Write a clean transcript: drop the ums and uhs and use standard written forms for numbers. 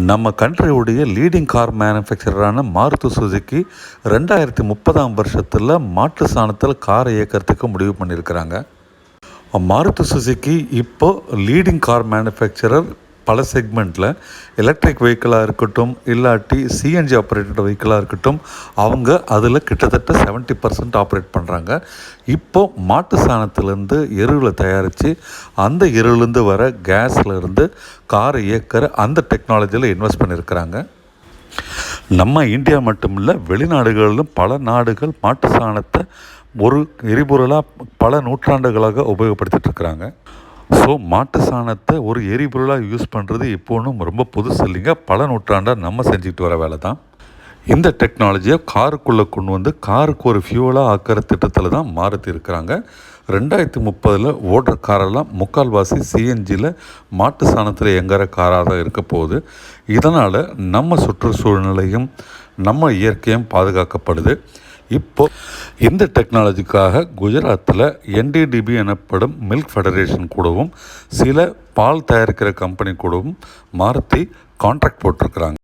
நம்ம கண்ட்ரியுடைய leading car மேனுஃபேக்சரான Maruti Suzuki 2030ஆம் வருஷத்தில் மாட்டு சாணத்தில் காரை இயக்கிறதுக்கு முடிவு பண்ணியிருக்கிறாங்க. மாருதி சுசுக்கி இப்போ லீடிங் கார் மேனுஃபேக்சரர். பல செக்மெண்ட்டில் எலக்ட்ரிக் வெஹிக்கிளாக இருக்கட்டும், இல்லாட்டி சிஎன்ஜி ஆப்ரேட்டட் வெஹிக்கிளாக இருக்கட்டும், அவங்க அதில் கிட்டத்தட்ட 70% ஆப்ரேட் பண்ணுறாங்க. இப்போது மாட்டு சாணத்திலேருந்து எருவில் தயாரித்து அந்த எருவிலேருந்து வர கேஸ்லேருந்து காரை இயக்கிற அந்த டெக்னாலஜியில் இன்வெஸ்ட் பண்ணியிருக்கிறாங்க. நம்ம இந்தியா மட்டும் இல்லை, வெளிநாடுகளிலும் பல நாடுகள் மாட்டு சாணத்தை ஒரு எரிபொருளாக பல நூற்றாண்டுகளாக உபயோகப்படுத்திட்டு இருக்கிறாங்க. ஸோ மாட்டு சாணத்தை ஒரு எரிபொருளாக யூஸ் பண்ணுறது இப்போ ஒன்றும் ரொம்ப புதுசு இல்லைங்க. பல நூற்றாண்டாக நம்ம செஞ்சுக்கிட்டு வர வேலை தான். இந்த டெக்னாலஜியை காருக்குள்ளே கொண்டு வந்து காருக்கு ஒரு ஃபியூவலாக ஆக்கிற திட்டத்தில் தான் மாருதி இருக்கிறாங்க. 2030 ஓடுற காரெல்லாம் முக்கால்வாசி சிஎன்ஜியில் மாட்டு சாணத்தில் இயங்குகிற காராக தான் இருக்க போகுது. இதனால் நம்ம சுற்றுச்சூழ்நிலையும் நம்ம இயற்கையும் பாதுகாக்கப்படுது. இப்போது இந்த டெக்னாலஜிக்காக குஜராத்தில் NDDB எனப்படும் மில்க் ஃபெடரேஷன் கூடவும் சில பால் தயாரிக்கிற கம்பெனி கூடவும் மாருதி கான்ட்ராக்ட் போட்டிருக்கிறாங்க.